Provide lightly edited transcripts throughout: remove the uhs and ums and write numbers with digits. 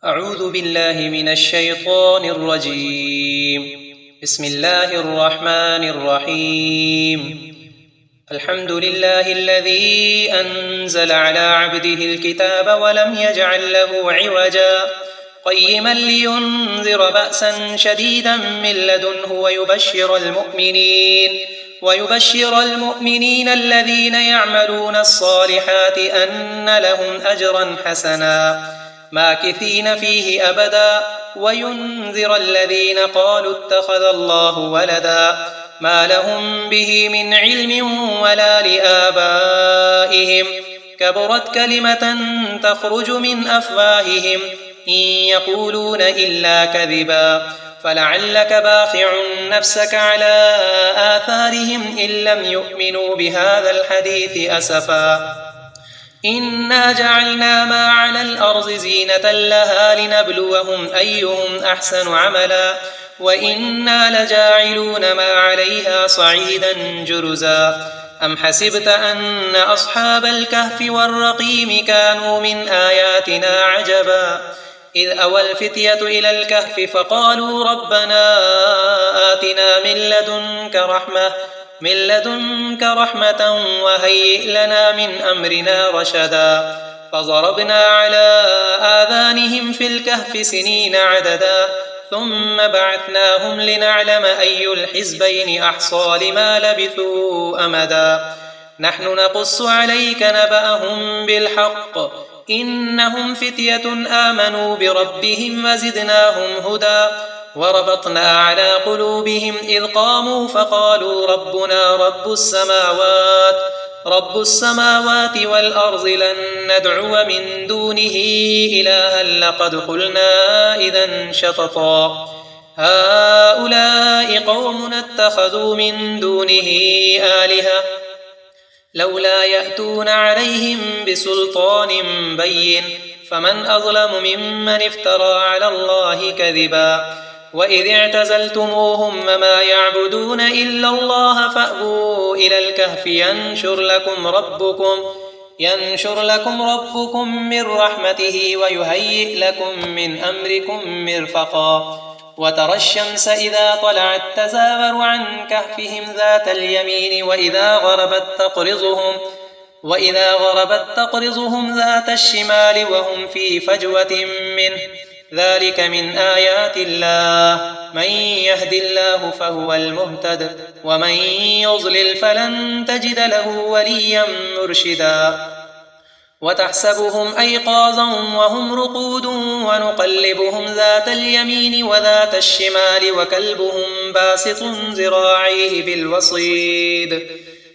أعوذ بالله من الشيطان الرجيم. بسم الله الرحمن الرحيم. الحمد لله الذي أنزل على عبده الكتاب ولم يجعل له عوجا قيما لينذر بأسا شديدا من لدنه ويبشر المؤمنين الذين يعملون الصالحات أن لهم أجرا حسنا ماكثين فيه أبدا وينذر الذين قالوا اتخذ الله ولدا ما لهم به من علم ولا لآبائهم كبرت كلمة تخرج من أفواههم إن يقولون إلا كذبا فلعلك باخع نفسك على آثارهم إن لم يؤمنوا بهذا الحديث أسفا إنا جعلنا ما على الأرض زينة لها لنبلوهم أيهم أحسن عملا وإنا لجاعلون ما عليها صعيدا جرزا أم حسبت أن أصحاب الكهف والرقيم كانوا من آياتنا عجبا إذ أوى الفتية إلى الكهف فقالوا ربنا آتنا من لدنك رحمة وهيئ لنا من أمرنا رشدا فضربنا على آذانهم في الكهف سنين عددا ثم بعثناهم لنعلم أي الحزبين أحصى لما لبثوا أمدا نحن نقص عليك نبأهم بالحق إنهم فتية آمنوا بربهم وزدناهم هدى وربطنا على قلوبهم إذ قاموا فقالوا ربنا رب السماوات والأرض لن ندعو من دونه إلها لقد قلنا إذا شططا هؤلاء قوم اتخذوا من دونه آلهة لولا يأتون عليهم بسلطان بين فمن أظلم ممن افترى على الله كذبا وإذ اعتزلتموهم وما يعبدون إلا الله فأووا إلى الكهف ينشر لكم ربكم من رحمته ويهيئ لكم من أمركم مرفقا وترى الشمس إذا طلعت تزاور عن كهفهم ذات اليمين وإذا غربت تقرضهم ذات الشمال وهم في فجوة منه ذلك من آيات الله من يهد الله فهو المهتد ومن يضلل فلن تجد له وليا مرشدا وتحسبهم أيقاظا وهم رقود ونقلبهم ذات اليمين وذات الشمال وكلبهم باسط ذراعيه بالوصيد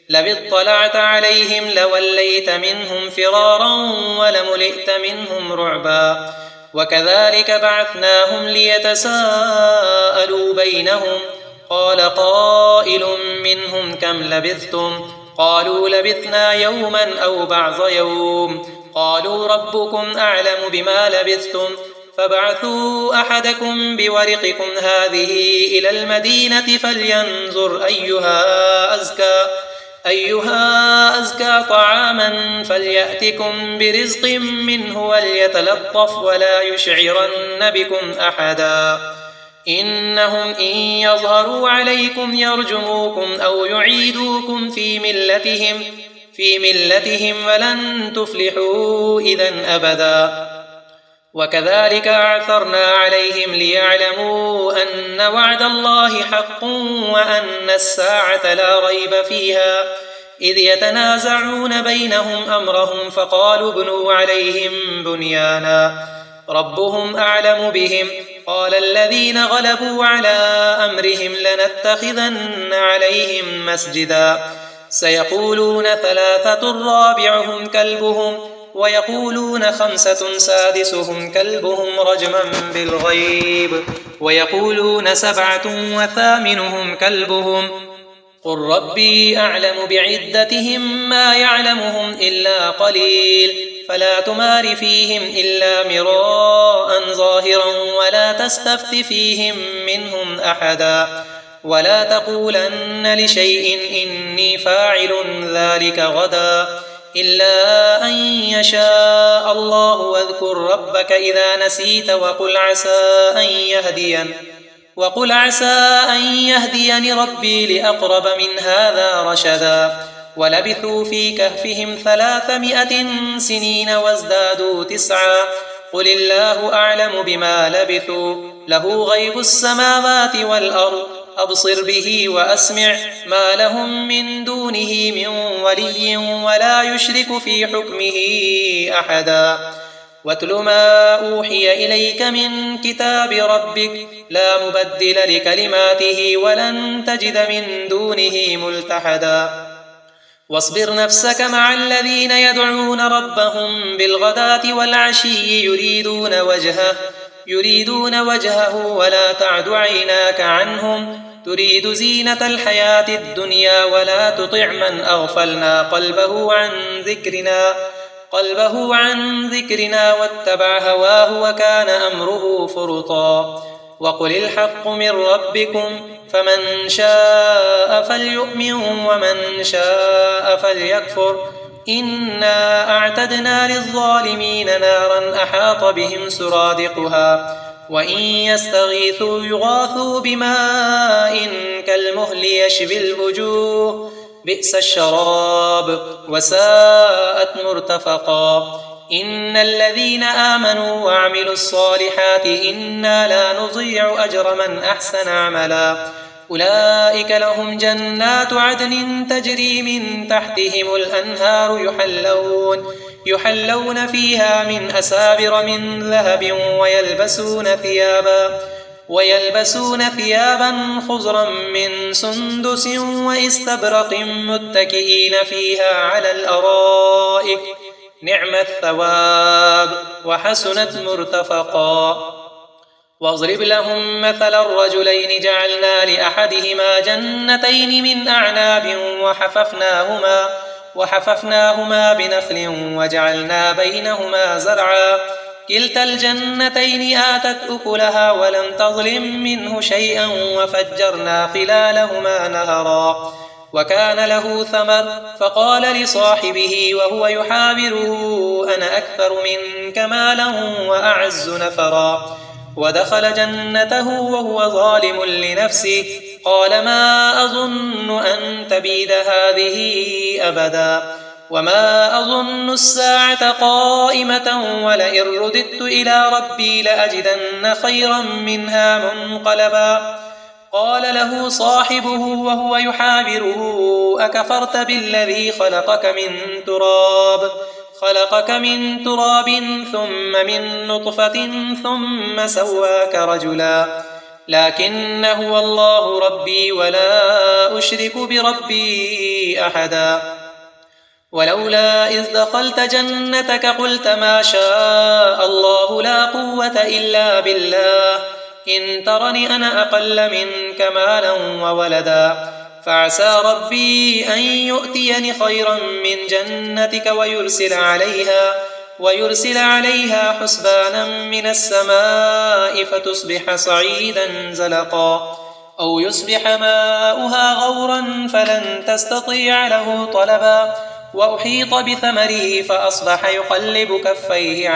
لو اطلعت عليهم لوليت منهم فرارا ولملئت منهم رعبا وكذلك بعثناهم ليتساءلوا بينهم قال قائل منهم كم لبثتم قالوا لبثنا يوما أو بعض يوم قالوا ربكم أعلم بما لبثتم فابعثوا أحدكم بورقكم هذه إلى المدينة فلينظر أيها أزكى طعاما فليأتكم برزق منه وليتلطف ولا يشعرن بكم أحدا إنهم إن يظهروا عليكم يرجموكم أو يعيدوكم في ملتهم ولن تفلحوا إذن أبدا وكذلك أعثرنا عليهم ليعلموا أن وعد الله حق وأن الساعة لا ريب فيها إذ يتنازعون بينهم أمرهم فقالوا ابنوا عليهم بنيانا ربهم أعلم بهم قال الذين غلبوا على أمرهم لنتخذن عليهم مسجدا سيقولون 3 رابعهم كلبهم ويقولون 5 سادسهم كلبهم رجما بالغيب ويقولون 7 وثامنهم كلبهم قل ربي أعلم بعدتهم ما يعلمهم إلا قليل فلا تمار فيهم إلا مراء ظاهرا ولا تستفت فيهم منهم أحدا ولا تقولن لشيء إني فاعل ذلك غدا إلا أن يشاء الله واذكر ربك إذا نسيت وقل عسى أن يهديني ربي لأقرب من هذا رشدا ولبثوا في كهفهم 300 سنين وازدادوا 9 قل الله أعلم بما لبثوا له غيب السماوات والأرض أبصر به وأسمع ما لهم من دونه من ولي ولا يشرك في حكمه أحدا واتل ما أوحي إليك من كتاب ربك لا مبدل لكلماته ولن تجد من دونه ملتحدا واصبر نفسك مع الذين يدعون ربهم بالغداة والعشي يريدون وجهه ولا تعد عيناك عنهم تريد زينة الحياة الدنيا ولا تطع من أغفلنا قلبه عن ذكرنا واتبع هواه وكان أمره فرطا وقل الحق من ربكم فمن شاء فليؤمن ومن شاء فليكفر إنا أعتدنا للظالمين نارا أحاط بهم سرادقها وإن يستغيثوا يغاثوا بماء كالمهل يشوي الوجوه بئس الشراب وساءت مرتفقا إن الذين آمنوا وعملوا الصالحات إنا لا نضيع أجر من أحسن عملا أولئك لهم جنات عدن تجري من تحتهم الأنهار يحلون فيها من أسابر من ذهب ويلبسون ثيابا خضرا من سندس واستبرق متكئين فيها على الأرائك نعم الثواب وحسنت مرتفقا واضرب لهم مثل الرجلين جعلنا لأحدهما جنتين من أعناب وحففناهما بنخل وجعلنا بينهما زرعا كلتا الجنتين آتت أكلها ولم تظلم منه شيئا وفجرنا خلالهما نهرا وكان له ثمر فقال لصاحبه وهو يحاوره أنا أكثر منك مالا وأعز نفرا ودخل جنته وهو ظالم لنفسه قال ما أظن أن تبيد هذه أبدا وما أظن الساعة قائمة ولئن رددت إلى ربي لأجدن خيرا منها منقلبا قال له صاحبه وهو يحاوره أكفرت بالذي خلقك من تراب ثم من نطفة ثم سواك رجلا لكن هو الله ربي ولا أشرك بربي أحدا ولولا إذ دخلت جنتك قلت ما شاء الله لا قوة إلا بالله إن ترني أنا أقل منك مالا وولدا فعسى ربي أن يؤتيني خيرا من جنتك ويرسل عليها حسبانا من السماء فتصبح صعيدا زلقا أو يصبح ماؤها غورا فلن تستطيع له طلبا وأحيط بثمره فأصبح يقلب كفيه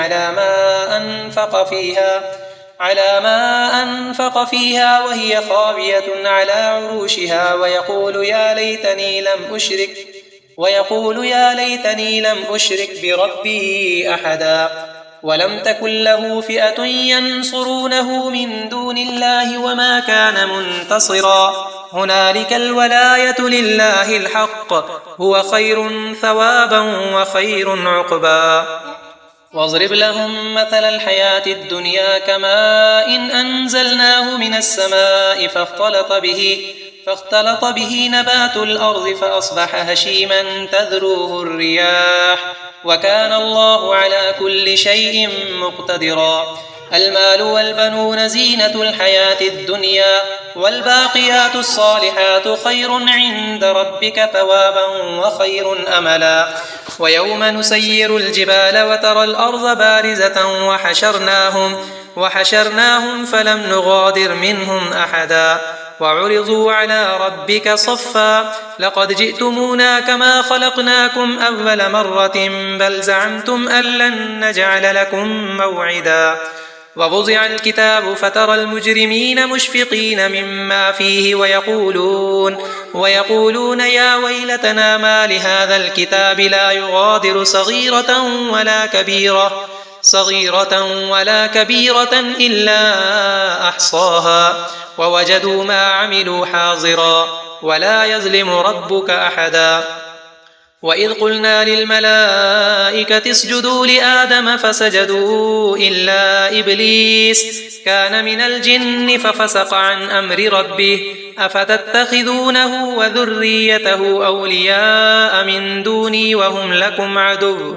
على ما أنفق فيها وهي خاوية على عروشها ويقول يا ليتني لم أشرك بربي أحدا ولم تكن له فئة ينصرونه من دون الله وما كان منتصرا هنالك الولاية لله الحق هو خير ثوابا وخير عقبا واضرب لهم مثل الحياة الدنيا كماء إن أنزلناه من السماء فاختلط به نبات الأرض فأصبح هشيما تذروه الرياح وكان الله على كل شيء مقتدرا المال والبنون زينة الحياة الدنيا والباقيات الصالحات خير عند ربك ثوابا وخير أملا ويوم نسير الجبال وترى الأرض بارزة وحشرناهم فلم نغادر منهم أحدا وعرضوا على ربك صفا لقد جئتمونا كما خلقناكم أول مرة بل زعمتم أن لن نجعل لكم موعدا ووضع الكتاب فترى المجرمين مشفقين مما فيه ويقولون يا ويلتنا ما لهذا الكتاب لا يغادر صغيرة ولا كبيرة إلا أحصاها ووجدوا ما عملوا حاضرا ولا يظلم ربك أحدا وإذ قلنا للملائكة اسجدوا لآدم فسجدوا إلا إبليس كان من الجن ففسق عن أمر ربه أفتتخذونه وذريته أولياء من دوني وهم لكم عدو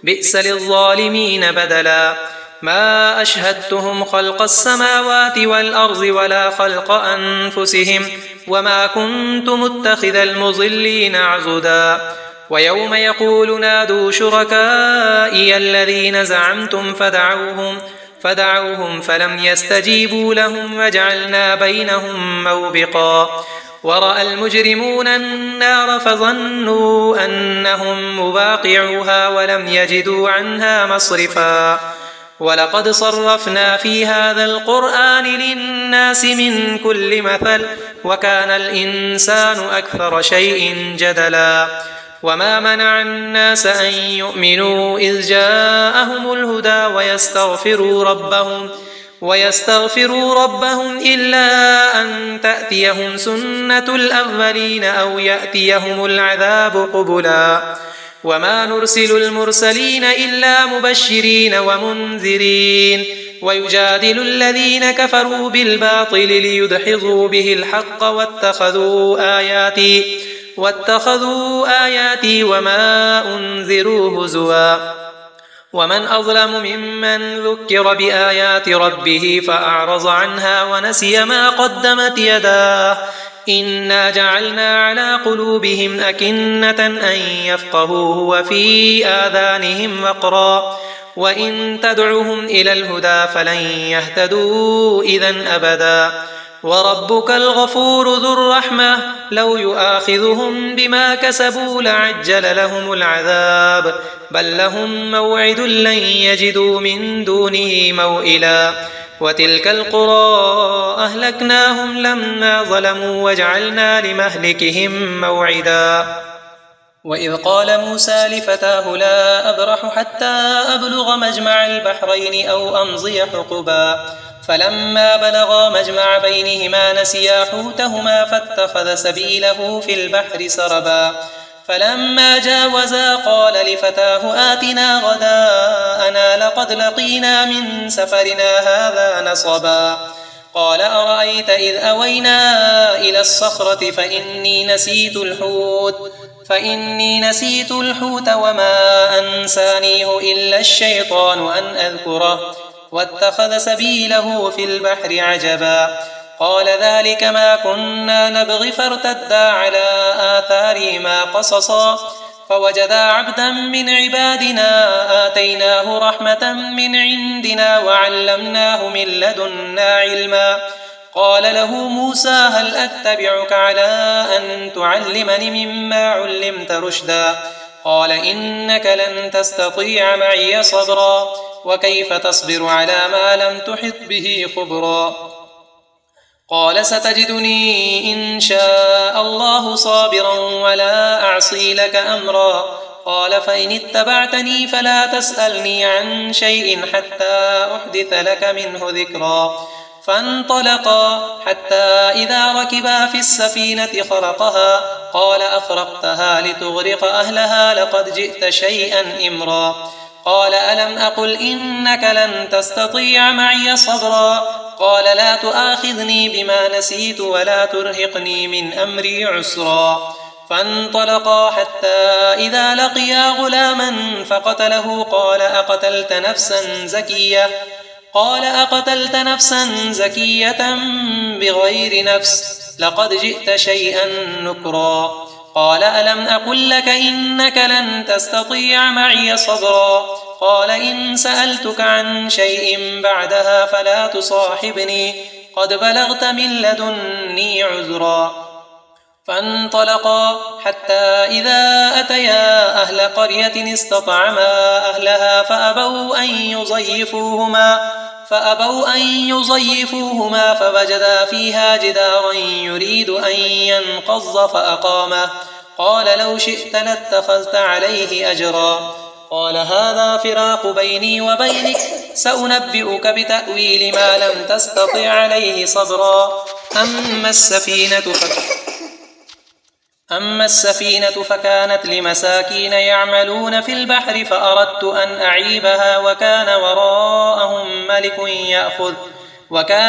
بئس للظالمين بدلا ما أشهدتهم خلق السماوات والأرض ولا خلق أنفسهم وما كنت متخذ المضلين عضدا ويوم يقول نادوا شركائي الذين زعمتم فدعوهم فلم يستجيبوا لهم وجعلنا بينهم موبقا ورأى المجرمون النار فظنوا أنهم مواقعوها ولم يجدوا عنها مصرفا ولقد صرفنا في هذا القرآن للناس من كل مثل وكان الإنسان أكثر شيء جدلا وما منع الناس أن يؤمنوا إذ جاءهم الهدى ويستغفروا ربهم إلا أن تأتيهم سنة الأولين أو يأتيهم العذاب قبلا وما نرسل المرسلين إلا مبشرين ومنذرين ويجادل الذين كفروا بالباطل ليدحضوا به الحق واتخذوا آياتي وما أنذروا هزوا ومن أظلم ممن ذكر بآيات ربه فأعرض عنها ونسي ما قدمت يداه إنا جعلنا على قلوبهم أكنة أن يفقهوه وفي آذانهم وقرا وإن تدعهم إلى الهدى فلن يهتدوا إذن أبدا وربك الغفور ذو الرحمة لو يؤاخذهم بما كسبوا لعجل لهم العذاب بل لهم موعد لن يجدوا من دونه موئلا وتلك القرى أهلكناهم لما ظلموا وجعلنا لمهلكهم موعدا وإذ قال موسى لفتاه لا أبرح حتى أبلغ مجمع البحرين أو أمضي حقبا فلما بلغا مجمع بينهما نسيا حوتهما فاتخذ سبيله في البحر سربا فلما جاوزا قال لفتاه آتنا غداءنا لقد لقينا من سفرنا هذا نصبا قال أرأيت إذ أوينا إلى الصخرة فإني نسيت الحوت وما أنسانيه إلا الشيطان أن أذكره واتخذ سبيله في البحر عجبا قال ذلك ما كنا نبغي فارتدا على آثارهما قصصا فوجدا عبدا من عبادنا آتيناه رحمة من عندنا وعلمناه من لدنا علما قال له موسى هل أتبعك على أن تعلمني مما علمت رشدا قال إنك لن تستطيع معي صبرا وكيف تصبر على ما لم تحط به خبرا قال ستجدني إن شاء الله صابرا ولا أعصي لك أمرا قال فإن اتبعتني فلا تسألني عن شيء حتى أحدث لك منه ذكرا فانطلقا حتى إذا ركبا في السفينة خرقها قال أخرقتها لتغرق أهلها لقد جئت شيئا إمرا قال ألم أقل إنك لن تستطيع معي صبرا قال لا تؤاخذني بما نسيت ولا ترهقني من أمري عسرا فانطلقا حتى إذا لقيا غلاما فقتله قال أقتلت نفسا زكية بغير نفس لقد جئت شيئا نكرا قال ألم أقل لك إنك لن تستطيع معي صبرا قال إن سألتك عن شيء بعدها فلا تصاحبني قد بلغت من لدني عذرا. فانطلقا حتى إذا أتيا أهل قرية استطعما أهلها فأبوا أن يضيفوهما فوجدا فيها جدارا يريد أن ينقض فأقامه. قال لو شئت لاتخذت عليه أجرا. قال هذا فراق بيني وبينك سأنبئك بتأويل ما لم تستطع عليه صبرا. أما السفينة فكانت لمساكين يعملون في البحر فأردت أن أعيبها وكان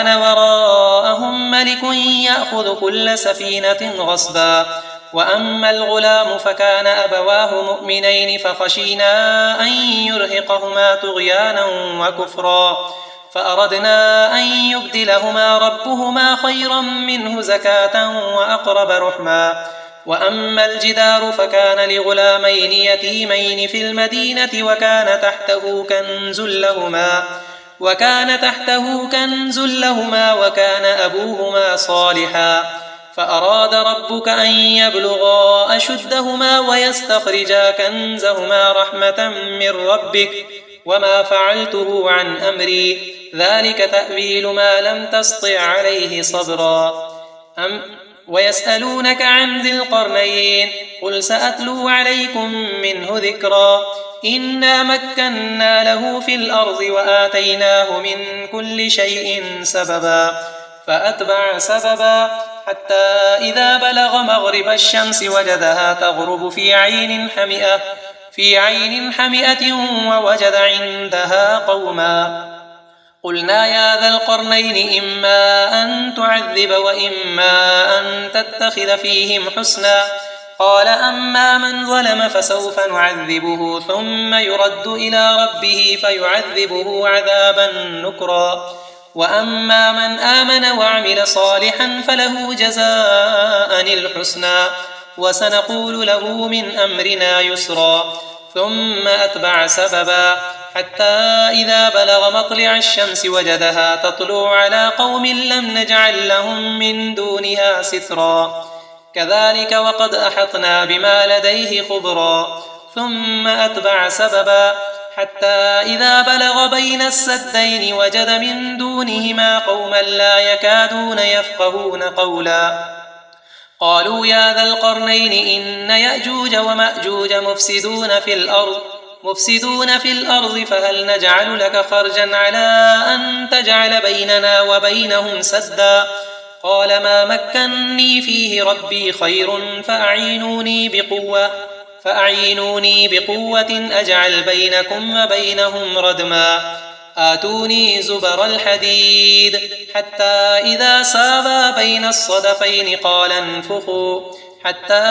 وراءهم ملك يأخذ كل سفينة غصبا. وأما الغلام فكان أبواه مؤمنين فخشينا أن يرهقهما طغيانا وكفرا فأردنا أن يبدلهما ربهما خيرا منه زكاة وأقرب رحما. وأما الجدار فكان لغلامين يتيمين في المدينة وكان تحته كنز لهما وكان أبوهما صالحا فأراد ربك أن يبلغا أشدهما ويستخرجا كنزهما رحمة من ربك وما فعلته عن أمري ذلك تأويل ما لم تسطع عليه صبرا. ويسألونك عن ذي القرنين قل سأتلو عليكم منه ذكرا. إنا مكنا له في الأرض وآتيناه من كل شيء سببا فأتبع سببا حتى إذا بلغ مغرب الشمس وجدها تغرب في عين حمئة ووجد عندها قوما. قلنا يا ذا القرنين إما أن تعذب وإما أن تتخذ فيهم حسنا. قال أما من ظلم فسوف نعذبه ثم يرد إلى ربه فيعذبه عذابا نكرا. وأما من آمن وعمل صالحا فله جزاء الحسنى وسنقول له من أمرنا يسرا. ثم أتبع سببا حتى إذا بلغ مطلع الشمس وجدها تطلع على قوم لم نجعل لهم من دونها سترا. كذلك وقد أحطنا بما لديه خبرا. ثم أتبع سببا حتى إذا بلغ بين السدين وجد من دونهما قوما لا يكادون يفقهون قولا. قالوا يا ذا القرنين إن يأجوج ومأجوج مفسدون في الأرض فهل نجعل لك خرجا على أن تجعل بيننا وبينهم سدا. قال ما مكني فيه ربي خير فأعينوني بقوة أجعل بينكم وبينهم ردما. آتوني زبر الحديد حتى إذا ساوى بين الصدفين قال انفخوا حتى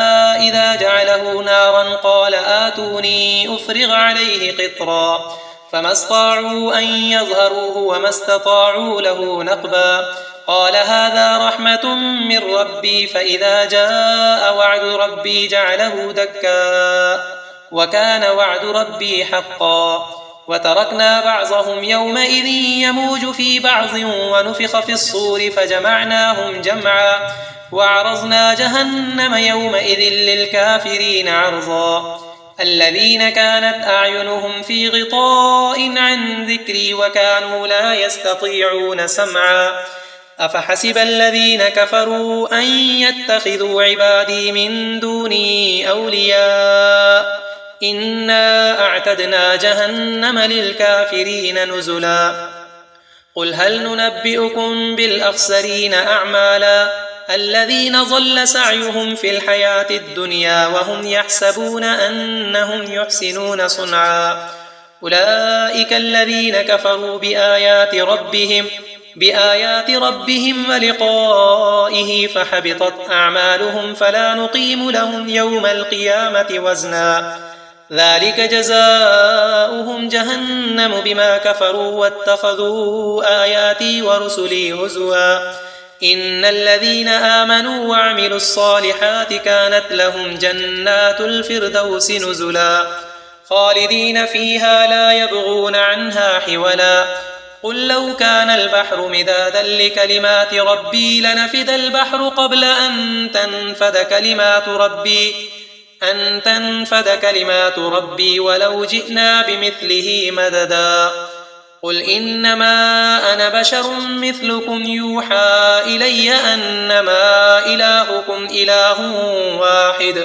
إذا جعله نارا قال آتوني أفرغ عليه قطرا. فما استطاعوا أن يظهروه وما استطاعوا له نقبا. قال هذا رحمة من ربي فإذا جاء وعد ربي جعله دكا وكان وعد ربي حقا. وتركنا بعضهم يومئذ يموج في بعض ونفخ في الصور فجمعناهم جمعا وعرضنا جهنم يومئذ للكافرين عرضا. الذين كانت أعينهم في غطاء عن ذكري وكانوا لا يستطيعون سمعا. أفحسب الذين كفروا أن يتخذوا عبادي من دوني أولياء إنا أعتدنا جهنم للكافرين نزلا. قل هل ننبئكم بالأخسرين أعمالا الذين ضل سعيهم في الحياة الدنيا وهم يحسبون أنهم يحسنون صنعا. أولئك الذين كفروا بآيات ربهم ولقائه فحبطت أعمالهم فلا نقيم لهم يوم القيامة وزنا. ذلك جزاؤهم جهنم بما كفروا واتخذوا آياتي ورسلي هزوا. إن الذين آمنوا وعملوا الصالحات كانت لهم جنات الفردوس نزلا خالدين فيها لا يبغون عنها حولا. قل لو كان البحر مدادا لكلمات ربي لنفد البحر قبل أن تنفد كلمات ربي ولو جئنا بمثله مددا قل إنما أنا بشر مثلكم يوحى إلي أنما إلهكم إله واحد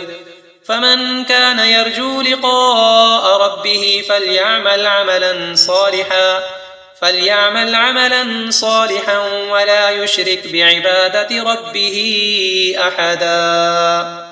فمن كان يرجو لقاء ربه فليعمل عملا صالحا ولا يشرك بعبادة ربه أحدا.